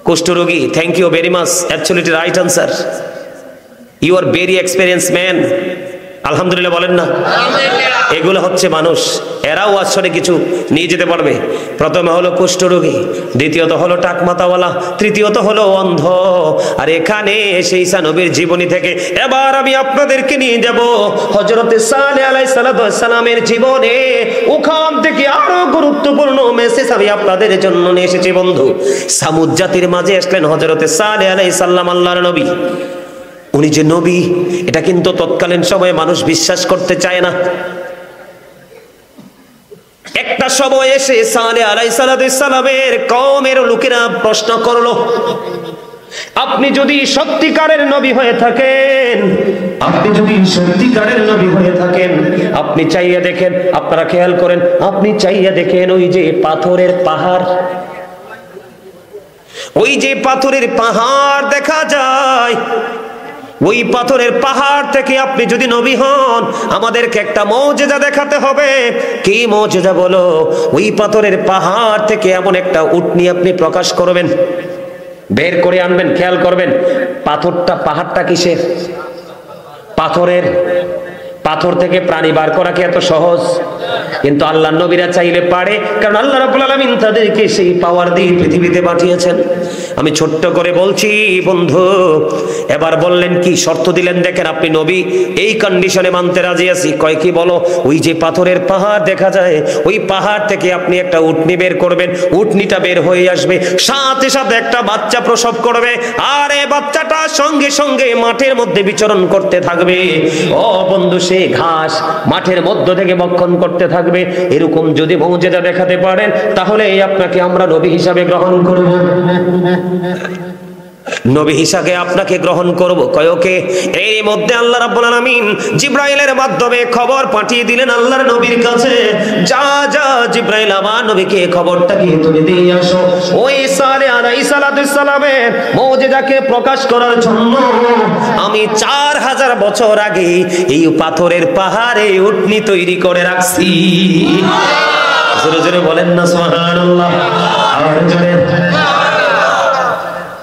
কুষ্ঠরোগী। Thank you very much, absolutely right answer. You are very experience man. আলহামদুলিল্লাহ বলেন না? এগুলো হচ্ছে মানুষ, এরাও আসলে কিছু নিয়ে যেতে পারবে। প্রথমে হলো কুষ্ঠরোগী, দ্বিতীয়ত হলো টাকমাতাওয়ালা, তৃতীয়ত হলো অন্ধ। আর এখানে সেই ঈসা নবীর জীবনী থেকে এবার আমি আপনাদেরকে নিয়ে যাব হযরত সালেহ আলাইহিস সালামের জীবনে। ওখান থেকে আরো গুরুত্বপূর্ণ মেসেজ আমি আপনাদের জন্য নিয়ে এসেছি বন্ধু। সামুদ জাতির মাঝে আসলেন হযরত সালেহ আলাইহিস সালাম, আল্লাহর নবী। উনি যে নবী এটা কিন্তু তৎকালীন সময়ে মানুষ বিশ্বাস করতে চায় না। একটা সময় এসে সালেহ আলাইহিস সালামের কওমের লোকেরা প্রশ্ন করলো, আপনি যদি সত্যিকারের নবী হয়ে থাকেন, আপনি যদি সত্যিকারের নবী হয়ে থাকেন, আপনি চাইয়া দেখেন, আপনারা খেয়াল করেন, আপনি চাইয়া দেখেন ওই যে পাথরের পাহাড়, ওই যে পাথরের পাহাড় দেখা যায়, ওই পাথরের পাহাড় থেকে আপনি যদি নবী হন, আমাদেরকে একটা মুজিজা দেখাতে হবে। কি মুজিজা বলো? ওই পাথরের পাহাড় থেকে এমন একটা উটনি আপনি প্রকাশ করবেন, বের করে আনবেন। খেয়াল করবেন, পাহাড়টা কিসের? পাথরের। পাথর থেকে প্রাণী বার করা কি এত সহজ? কিন্তু আল্লাহর নবীরা চাইলে পারে, কারণ আল্লাহ রাব্বুল আলামিন তাদেরকে সেই পাওয়ার দিয়ে পৃথিবীতে পাঠিয়েছেন। আমি ছোট্ট করে বলছি বন্ধু, এবার বললেন কি শর্ত দিলেন, দেখেন আপনি নবী, এই কন্ডিশনে মানতে রাজি আছি। কয় কি? বলো, ওই যে পাথরের পাহাড় দেখা যায়, ওই পাহাড় থেকে আপনি একটা উটনি বের করবেন, উটনিটা বের হয়ে আসবে, সাথে সাথে একটা বাচ্চা প্রসব করবে, আর এই বাচ্চাটা সঙ্গে সঙ্গে মাঠের মধ্যে বিচরণ করতে থাকবে। ও বন্ধু, সেই ঘাস মাঠের মধ্য থেকে ভক্ষণ করতে থাকবে। এরকম যদি মুজিজা দেখাতে পারেন, তাহলে আপনাকে আমরা নবী হিসাবে গ্রহণ করব। নবী হিসাবে আপনাকে গ্রহণ করব। কয়কে? এর মধ্যে আল্লাহ রাব্বুল আলামিন জিবরাইলের মাধ্যমে খবর পাঠিয়ে দিলেন আল্লাহর নবীর কাছে, যা যা জিবরাইল আমার নবীকে খবরটা কি তুমি দিয়ে আসো, ওই সালে আলাইহিস সালাতুস সালামের মুজিজাকে প্রকাশ করার জন্য আমি 4000 বছর আগে এই পাথরের পাহাড়ে উটনি তৈরি করে রাখছি। জোরে জোরে বলেন না সুবহানাল্লাহ। আর জোরে।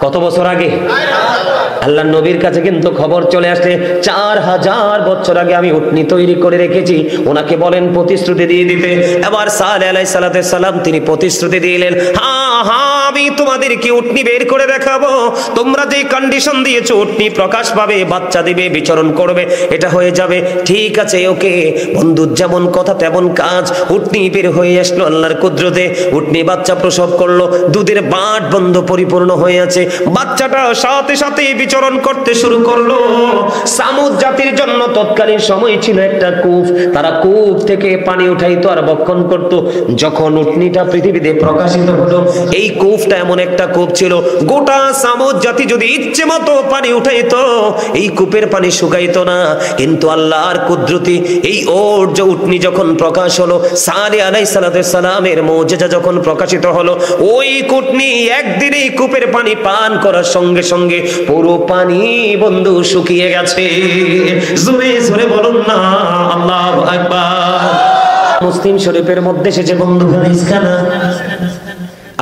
কত বছর আগে? আল্লাহ নবীর কাছে কিন্তু খবর চলে আসছে 4000 বছর আগে আমি উটনি তৈরি করে রেখেছি। ওনাকে বলেন প্রতিশ্রুতি দিয়ে দিতে। এবার সালেহ আলাইহিস সালাম তিনি প্রতিশ্রুতি দিলেন, হ্যাঁ হ্যাঁ আমি তোমাদেরকে উটনি বের করে দেখাবো, তোমরা যে কন্ডিশন দিয়েছো উটনি প্রকাশ পাবে, বাচ্চা দিবে, বিচরণ করবে, এটা হয়ে যাবে। ঠিক আছে, ওকে বন্ধু, যেমন কথা তেমন কাজ। উটনি বের হয়ে আসলো আল্লাহর কুদরতে, উটনি বাচ্চা প্রসব করলো, দুধের বাট বন্ধ পরিপূর্ণ হয়ে আছে, বাচ্চাটা সাথে সাথে বিচরণ করতে শুরু করলো। সামুদ জাতির জন্য তৎকালীন সময় ছিল একটা কূপ, তারা কূপ থেকে পানি উঠাইতো আর বক্ষণ করত। যখন উটনিটা পৃথিবীতে প্রকাশিত হলো, এই কূপটা এমন একটা কূপ ছিল, গোটা সামুদ জাতি যদি ইচ্ছে মতো পানি উঠাইতো এই কূপের পানি শুকাইতো না। কিন্তু আল্লাহর কুদরতি এই ওর যে উটনি যখন প্রকাশ হলো, সালেহ আলাইহিস সালামের মুজিজা যখন প্রকাশিত হলো, ওই উটনি একদিনেই কূপের পানি পান করার সঙ্গে সঙ্গে পুরো পানি বন্ধু শুকিয়ে গেছে। জোরে জোরে বলুন না আল্লাহু আকবার। মুসলিম শরীফের মধ্যে এসেছে বন্ধু হাদিসখানা,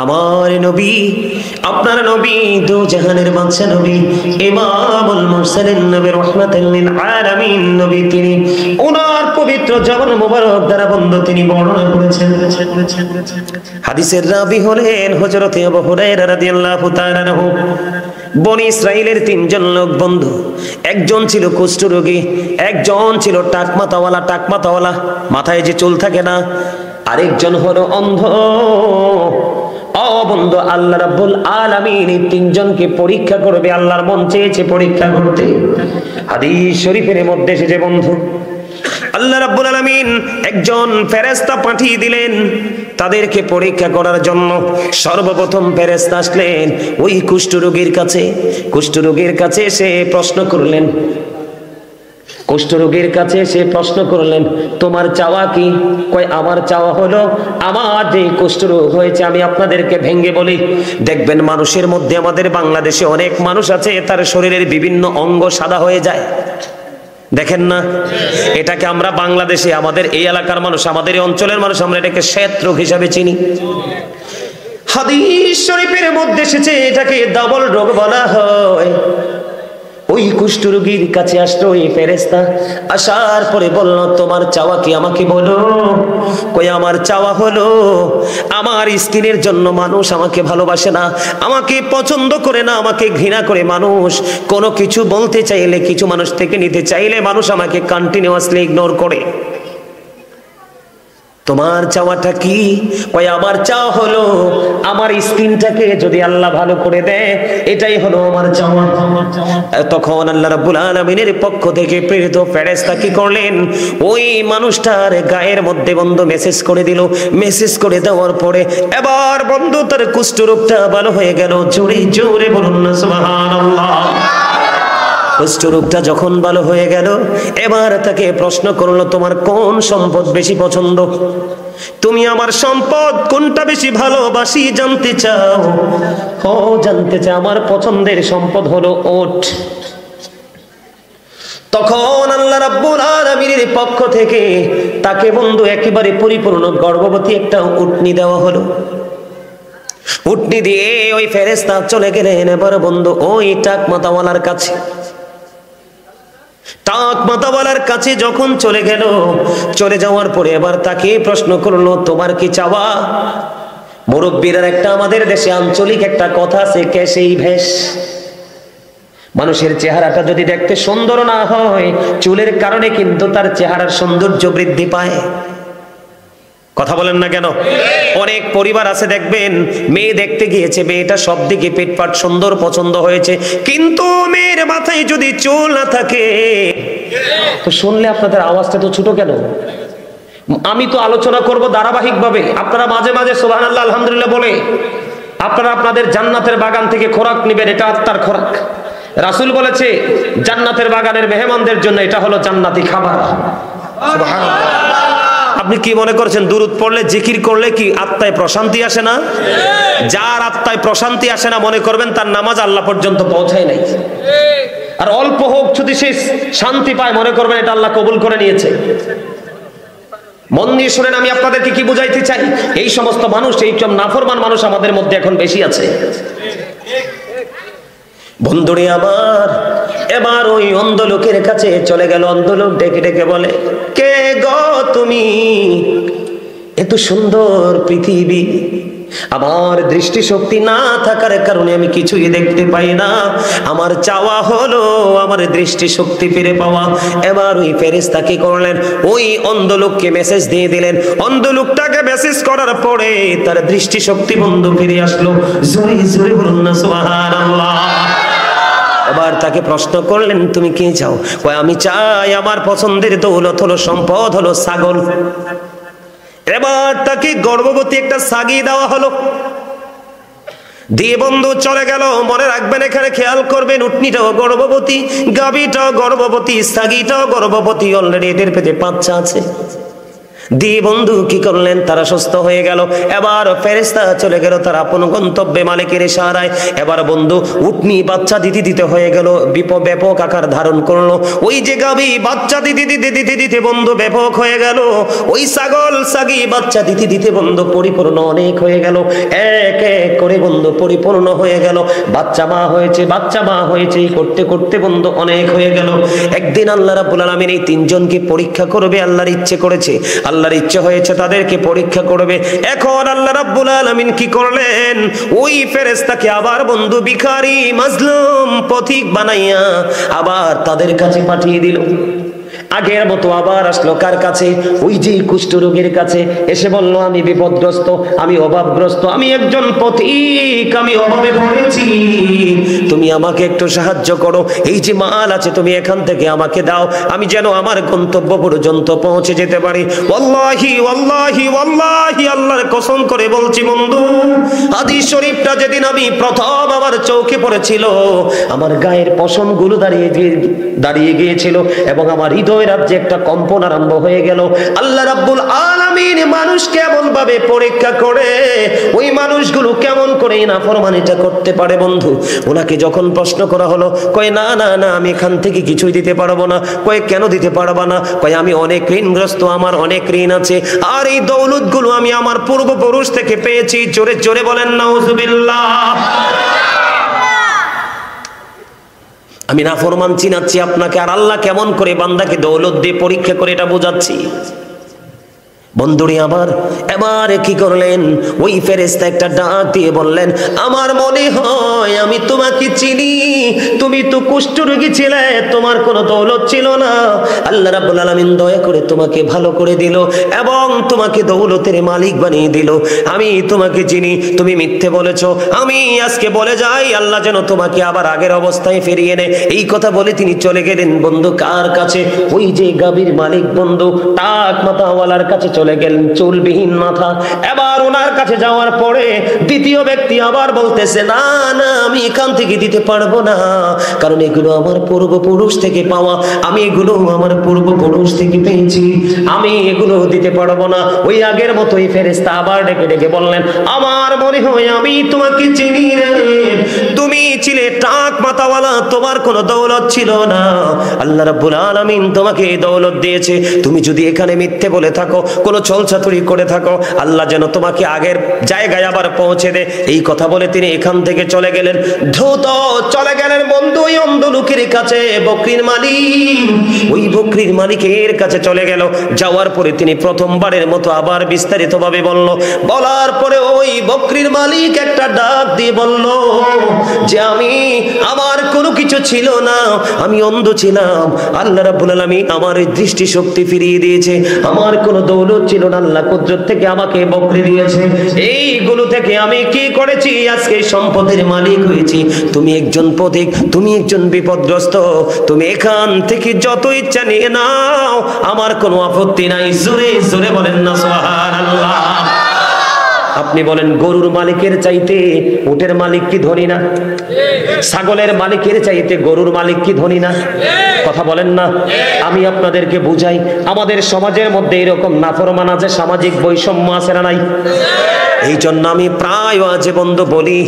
আমার নবী, আপনার নবী, দু জাহানের বাদশা নবী, ইমামুল মুরসালিন নবী, রাহমাতুল লিল আলামিন নবী, তিনি ওনার পবিত্র জবান মোবারক দ্বারা বন্ধু তিনি বর্ণনা করেছেন। হাদিসের রাবী হলেন হযরত আবু হুরায়রা রাদিয়াল্লাহু তাআলা আনহু। বনি ইসরাইলের 3 জন লোক বন্ধু, একজন ছিল কুষ্ঠরোগী, একজন ছিল টাকমাতাওয়ালা, মাথায় যে চুল থাকে না, আরেকজন হলো অন্ধ। বন্ধু, আল্লাহ রাব্বুল আলামিন এই 3 জনকে পরীক্ষা করবে, আল্লাহর মন চেয়েছে পরীক্ষা করতে। হাদিস শরীফের মধ্যে এসেছে বন্ধু, আল্লাহ রাব্বুল আলামিন একজন ফেরেশতা পাঠিয়ে দিলেন তাদেরকে পরীক্ষা করার জন্য। সর্বপ্রথম ফেরেশতা আসলেন ওই কুষ্ঠরোগীর কাছে। কুষ্ঠরোগীর কাছে এসে প্রশ্ন করলেন, তোমার চাওয়া কি? কই আমার চাওয়া হলো আমার যে কুষ্ঠরোগ হয়েছে, আমি আপনাদেরকে ভেঙ্গে বলি, দেখবেন মানুষের মধ্যে, আমাদের বাংলাদেশে অনেক মানুষ আছে তার শরীরের বিভিন্ন অঙ্গ সাদা হয়ে যায়, দেখেন না? এটাকে আমরা বাংলাদেশে, আমাদের এই এলাকার মানুষ, আমাদের এই অঞ্চলের মানুষ, আমরা এটাকে শ্বেত রোগ হিসাবে চিনি। হাদিস শরীফের মধ্যে এসেছে এটাকে ডাবল রোগ বলা হয়। ওই কুষ্ঠরোগীর কাছে আসলো ওই ফেরেশতা, আসার পরে বলল, তোমার চাওয়া কি আমাকে বলো। কই আমার চাওয়া হলো আমার স্কিনের জন্য মানুষ আমাকে ভালোবাসে না, আমাকে পছন্দ করে না, আমাকে ঘৃণা করে। মানুষ কোনো কিছু বলতে চাইলে, কিছু মানুষ থেকে নিতে চাইলে মানুষ আমাকে কন্টিনিউয়াসলি ইগনোর করে। তোমার চাওয়াটা কি? কই আমার চাওয়া হলো আমার স্কিনটাকে যদি আল্লাহ ভালো করে দেয়, এটাই হলো আমার চাওয়া। তখন আল্লাহ রাব্বুল আলামিনের পক্ষ থেকে প্রেরিত ফেরেশতা কি করলেন, ওই মানুষটার গায়ের মধ্যে বন্ধু মেসেজ করে দিল। মেসেজ করে দেওয়ার পরে এবার বন্ধু তার কুষ্ঠরোগটা ভালো হয়ে গেল। জোরে জোরে বলুন না সুবহানাল্লাহ। কুষ্ঠরোগটা যখন ভালো হয়ে গেল, এবার তাকে প্রশ্ন করলো, তোমার কোন সম্পদ বেশি পছন্দ? তুমি আমার সম্পদ কোনটা বেশি ভালোবাসি জানতে চাও? ও জানতে চাই, আমার পছন্দের সম্পদ হলো ওট। তখন আল্লাহ রাব্বুল আলামিনের পক্ষ থেকে তাকে বন্ধু একেবারে পরিপূর্ণ গর্ভবতী একটা উটনি দেওয়া হলো। উটনি দিয়ে ওই ফেরেশতা চলে গেলেন এবার বন্ধু ওই টাকমাতাওয়ালার কাছে। টাকমাতাওয়ালার কাছে যখন চলে গেল, চলে যাওয়ার পরে এবার তাকে প্রশ্ন করলো, তোমার কি চাওয়া? মুরব্বীরা একটা আমাদের দেশে আঞ্চলিক একটা কথা আছে, কেশেই ভেষ। মানুষের চেহারাটা যদি দেখতে সুন্দর না হয়, চুলের কারণে কিন্তু তার চেহারার সৌন্দর্য বৃদ্ধি পায়। কথা বলেন না কেন? অনেক পরিবার আছে দেখবেন, মেয়ে দেখতে গিয়েছে, মেয়েটা সব দিকে পেটপাট সুন্দর পছন্দ হয়েছে, কিন্তু মেয়ের মাথায় যদি চুল না থাকে, তো শুনলে আপনাদের আওয়াজটা তো ছোট কেন? আমি তো আলোচনা করব ধারাবাহিক ভাবে, আপনারা মাঝে মাঝে সুবহানাল্লাহ আলহামদুলিল্লাহ বলে আপনারা আপনাদের জান্নাতের বাগান থেকে খোরাক নেবেন, এটা আত্মার খোরাক। রাসূল বলেছে জান্নাতের বাগানের মেহমানদের জন্য এটা হলো জান্নাতি খাবার। সুবহানাল্লাহ। আপনি কি মনে করছেন দুরূদ পড়লে জিকির করলে কি আত্মায় প্রশান্তি আসে না? যার আত্মায় প্রশান্তি আসে না মনে করবেন তার নামাজ আল্লাহ পর্যন্ত পৌঁছায় নাই। আর অল্প হোক যদি সে শান্তি পায় মনে করবেন এটা আল্লাহ কবুল করে নিয়েছে। মন দিয়ে শুনেন, আমি আপনাদেরকে কি বুঝাইতে চাই, এই সমস্ত মানুষ, এই সব নাফরমান মানুষ আমাদের মধ্যে এখন বেশি আছে। বন্ধুরে আমার, এবার ওই অন্ধ লোকের কাছে চলে গেল। অন্ধ লোক ডেকে ডেকে বলে, কে গো তুমি? এত সুন্দর পৃথিবী, আমার দৃষ্টিশক্তি না থাকার কারণে আমি কিছুই দেখতে পাই না। আমার চাওয়া হলো আমার দৃষ্টিশক্তি ফিরে পাওয়া। এবার ওই ফেরেশতা কি করলেন, ওই অন্ধ লোককে মেসেজ দিয়ে দিলেন। অন্ধ লোকটাকে মেসেজ করার পরে তার দৃষ্টিশক্তি বন্ধু ফিরে আসলো। জোরে জোরে বলুন না সুবহানাল্লাহ। এবার তাকে প্রশ্ন করলেন, তুমি কি চাও? কয় আমি চাই আমার পছন্দের দৌলত হলো, সম্পদ হলো ছাগল। এবার তাকে গর্ভবতী একটা ছাগি দেওয়া হলো, দিয়ে বন্ধু চলে গেল। মনে রাখবেন, এখানে খেয়াল করবেন, উটনিটাও গর্ভবতী, গাভীটাও গর্ভবতী, ছাগিটাও গর্ভবতী, অলরেডি এদের পেটে বাচ্চা আছে। দিয়ে বন্ধু কি করলেন, তারা সুস্থ হয়ে গেল। এবার ফেরেশতা চলে গেল তার আপন গন্তব্যে মালিকের ইশারায়। এবার বন্ধু উটনি বাচ্চা দিতে দিতে হয়ে গেল, ব্যাপক আকার ধারণ করলো। ওই যে গাভী বাচ্চা দিতে দিতে দিতে দিতে বন্ধু ব্যাপক হয়ে গেল। ওই ছাগল ছাগি বাচ্চা দিতে দিতে বন্ধু পরিপূর্ণ অনেক হয়ে গেল। এক এক করে বন্ধু পরিপূর্ণ হয়ে গেল। বাচ্চা মা হয়েছে, বাচ্চা মা হয়েছে, করতে করতে বন্ধু অনেক হয়ে গেল। একদিন আল্লাহ রাব্বুল আলামিন এই তিনজনকে পরীক্ষা করবে, আল্লাহর ইচ্ছে করেছে, আল্লাহর ইচ্ছে হয়েছে তাদেরকে পরীক্ষা করবে। এখন আল্লাহ রাব্বুল আলামিন কি করলেন, ওই ফেরেশতাকে আবার বন্ধু ভিখারি মাজলুম পথিক বানাইয়া আবার তাদের কাছে পাঠিয়ে দিল। আগের মতো আবার আসলো কার কাছে? ওই যে কুষ্ঠ রোগীর কাছে। এসে বলল, আমি বিপদগ্রস্ত, আমি অভাবগ্রস্ত, আমি একজন পথিক, আমি অভাবে পড়েছি, তুমি আমাকে একটু সাহায্য করো। এই যে মাল আছে তুমি এখান থেকে আমাকে দাও, আমি যেন আমার গন্তব্য পর্যন্ত পৌঁছে যেতে পারি। ওয়াল্লাহি ওয়াল্লাহি ওয়াল্লাহি, আল্লাহর কসম করে বলছি বন্ধু, হাদিস শরীফটা যেদিন আমি প্রথম আমার চোখে পড়েছিল, আমার গায়ের পশমগুলো দাঁড়িয়ে গিয়েছিল এবং আমার হৃদয় রাজ্যে একটা কম্পন আরম্ভ হয়ে গেল। আল্লাহ রাব্বুল আলামিন মানুষকে এমন ভাবে পরীক্ষা করে, ওই মানুষগুলো কেমন করে নাফরমানিটা করতে পারে বন্ধু। ওনাকে যখন প্রশ্ন করা হলো, কয় না না না, আমি এখান থেকে কিছুই দিতে পারবো না। কয় কেন দিতে পারবা না? কয় আমি অনেক ঋণগ্রস্ত, আমার অনেক ঋণ আছে, আর এই দৌলতগুলো আমি আমার পূর্বপুরুষ থেকে পেয়েছি। জোরে জোরে বলেন নাউজুবিল্লাহ। আমি নাফরমান চিনাচ্ছি আপনাকে, আর আল্লাহ কেমন করে বান্দাকে দৌলত দিয়ে পরীক্ষা করে এটা বোঝাচ্ছি। বন্ধুরে আমার, এবারে কি করলেন, ওই ফেরেশতা একটা ডাক দিয়ে বললেন, আমার মনে হয় আমি তোমাকে চিনি, তুমি তো কুষ্ঠরোগী ছিলে, তোমার কোনো দৌলত ছিল না, আল্লাহ রাব্বুল আলামিন দয়া করে তোমাকে ভালো করে দিল এবং তোমাকে দৌলতের মালিক বানিয়ে দিল। আমি তোমাকে চিনি, তুমি মিথ্যে বলেছো, আমি আজকে বলে যাই আল্লাহ যেন তোমাকে আবার আগের অবস্থায় ফিরিয়ে নেয়। এই কথা বলে তিনি চলে গেলেন বন্ধু কার কাছে? ওই যে গাভীর মালিক বন্ধু, টাক মাথাওয়ালার কাছে চলে গেলেন, চুলবিহীন মাথা। এবার ওনার কাছে যাওয়ার পরে দ্বিতীয় ব্যক্তি আবার বলতেছে, না না, আমি এখান থেকে দিতে পারবো না, কারণ এগুলো আমার পূর্বপুরুষ থেকে পাওয়া, আমি এগুলো আমার পূর্বপুরুষ থেকে পেয়েছি, আমি এগুলো দিতে পারবো না। ওই আগের মতোই ফেরেশতা আবার ডেকে ডেকে বললেন, আমার মনে হয় আমি তোমাকে চিনি রে, তুমি ছিলে টাক মাথাওয়ালা, তোমার কোনো দৌলত ছিল না, আল্লাহ রাব্বুল আলামিন তোমাকে এই দৌলত দিয়েছে। তুমি যদি এখানে মিথ্যে বলে থাকো, কোনো ছলচাতুরি করে থাকো, আল্লাহ যেন তোমাকে আগের জায়গায় আবার পৌঁছে দে। এই কথা বলে তিনি এখান থেকে চলে গেলেন, দ্রুত চলে গেলেন বন্ধু ওই অন্ধ লোকের কাছে, বকরির মালিক, ওই বকরির মালিকের কাছে চলে গেল। যাওয়ার পরে তিনি প্রথমবারের মতো আবার বিস্তারিত ভাবে বলল। বলার পরে ওই বকরির মালিক একটা ডাক দিয়ে বলল যে আমার কোনো কিছু ছিল না, আমি অন্ধ ছিলাম, আল্লাহ রাব্বুল আলামিন আমার এই দৃষ্টি শক্তি ফিরিয়ে দিয়েছে, আমার কোনো দৌলত ছিল না, আল্লাহ কুদরত থেকে আমাকে বকরি দিয়েছে, এইগুলো থেকে আমি কি করেছি, আজকে সম্পদের মালিক হয়েছি। তুমি একজন পথিক, তুমি একজন বিপদগ্রস্ত, তুমি এখান থেকে যত ইচ্ছা নিয়ে নাও, আমার কোনো আপত্তি নাই। জোরে জোরে বলেন না সুবহানাল্লাহ। আপনি বলেন গরুর মালিকের চাইতে উটের মালিক কি ধনী না? ছাগলের মালিকের চাইতে গরুর মালিক কি ধনী না? কথা বলেন না। আমি আপনাদেরকে বুঝাই, আমাদের সমাজের মধ্যে এরকম নাফরমান আছে, সামাজিক বৈষম্য আছে না নাই? এই জন্য আমি প্রায় আজে বন্ধ বলি,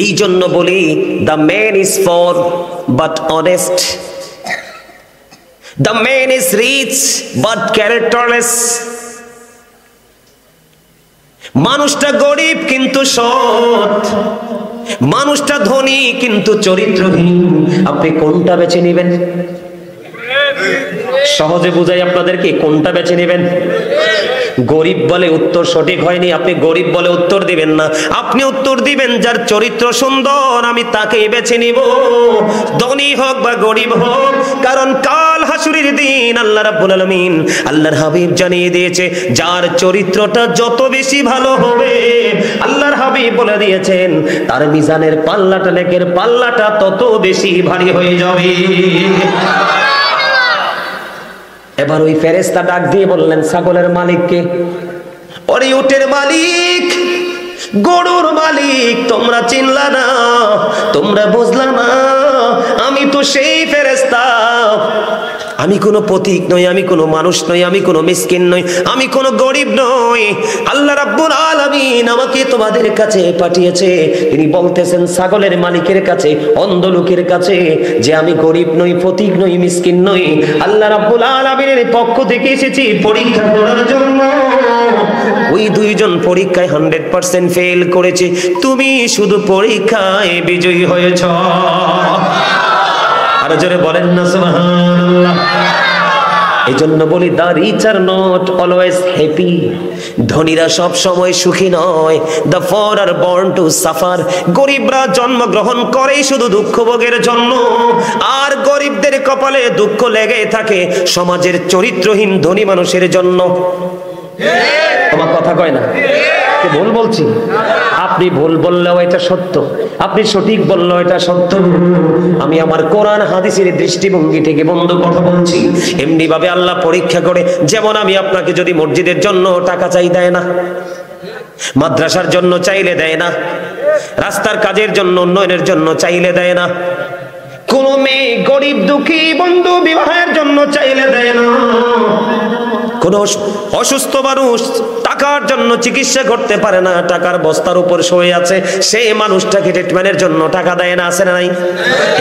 এই জন্য বলি, the man is poor but honest, the man is rich but characterless. মানুষটা গরিব কিন্তু সৎ, মানুষটা ধনী কিন্তু চরিত্রহীন। আপনি কোনটা বেছে নেবেন? সহজে বুঝাই আপনাদেরকে, কোনটা বেছে নেবেন? গরিব বলে উত্তর সঠিক হয়নি, আপনি গরিব বলে উত্তর দিবেন না, আপনি উত্তর দিবেন যার চরিত্র সুন্দর আমি তাকেই বেছে নিব, ধনী হোক বা গরিব হোক। কারণ কাল হাসুরের দিন আল্লাহ রাব্বুল আলামিন, আল্লাহর হাবিব জানিয়ে দিয়েছে, যার চরিত্রটা যত বেশি ভালো হবে, আল্লাহর হাবিব বলে দিয়েছেন, তার মিজানের পাল্লাটা, নেকের পাল্লাটা তত বেশি ভারী হয়ে যাবে। এবার ওই ফেরেশতা ডাক দিয়ে বললেন, ছাগলের মালিককে? ওরে উটের মালিক, গরুর মালিক তোমরা চিনলা না, তোমরা বুঝলা না, আমি তো সেই ফেরেশতা। আমি কোনো পথিক নই, আমি কোনো মানুষ নই, আমি কোনো মিসকিন নই, আমি কোনো গরিব নই। আল্লাহ রাব্বুল আলামিন আমাকে তোমাদের কাছে পাঠিয়েছে। তিনি বলতেছেন ছাগলের মালিকের কাছে, অন্ধ লোকের কাছে, যে আমি গরিব নই, পথিক নই, মিসকিন নই। আল্লাহ রাব্বুল আলামিনের পক্ষ থেকে এসেছি পরীক্ষা করার জন্য। ওই দুইজন পরীক্ষায় 100% ফেল করেছে, তুমি শুধু পরীক্ষায় বিজয়ী হয়েছ। আর জোরে বলেন না সুবহানাল্লাহ। এই জন্য বলি, the rich are not always happy. ধনীরা সব সময় সুখী নয়। The poor are born to suffer. গরিবরা জন্মগ্রহণ করে শুধু দুঃখ ভোগের জন্য, আর গরিবদের কপালে দুঃখ লেগে থাকে সমাজের চরিত্রহীন ধনী মানুষের জন্য। তোমার কথা কয় না, ভুল বলছি? আপনি ভুল বললেও এটা সত্য, আপনি সঠিক বললেও এটা সত্য। আমি আমার কোরআন হাদিসের দৃষ্টিভঙ্গি থেকে বন্ধু কথা বলছি। এমনি ভাবে আল্লাহ পরীক্ষা করে, যেমন আমি আপনাকে যদি মসজিদের জন্য টাকা চাই দেয় না, মাদ্রাসার জন্য চাইলে দেয় না, রাস্তার কাজের জন্য, উন্নয়নের জন্য চাইলে দেয় না, কোন মেয়ে গরিব দুঃখী বন্ধু বিবাহের জন্য চাইলে দেয় না, কোন অসুস্থ মানুষ টাকার জন্য চিকিৎসা করতে পারে না, টাকার বস্তার উপর শুয়ে আছে, সেই মানুষটাকে ট্রিটমেন্টের জন্য টাকা দেয় না, আছে না নাই?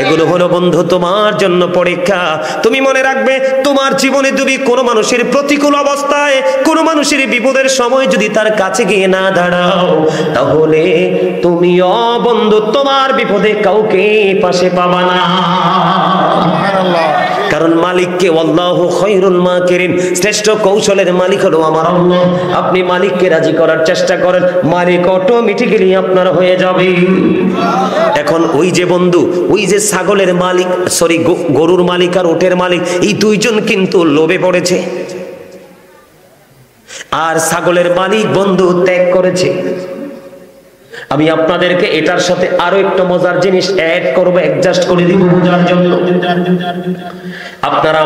এগুলো হলো বন্ধু তোমার জন্য পরীক্ষা। তুমি মনে রাখবে, তোমার জীবনে যদি কোনো মানুষের প্রতিকূল অবস্থায়, কোনো মানুষের বিপদের সময় যদি তার কাছে গিয়ে না দাঁড়াও, তাহলে তুমিও বন্ধু তোমার বিপদে কাউকে পাশে পাবা না। কারণ মালিককে আল্লাহু খায়রুল মাকিরিন, শ্রেষ্ঠ কৌশলের মালিক হলো আমার আল্লাহ। আপনি মালিককে রাজি করার চেষ্টা করেন, মালিক অটোমেটিক্যালি আপনার হয়ে যাবে। এখন ওই যে বন্ধু, ওই যে ছাগলের মালিক, সরি গরুর মালিক আর উটের মালিক, এই দুইজন কিন্তু লোভে পড়েছে। আর ছাগলের মালিক বন্ধু ত্যাগ করেছে। আমি আপনাদেরকে এটার সাথে আরো একটা মজার জিনিস অ্যাড করবো, অ্যাডজাস্ট করে দিব বোঝার জন্য। আপনারা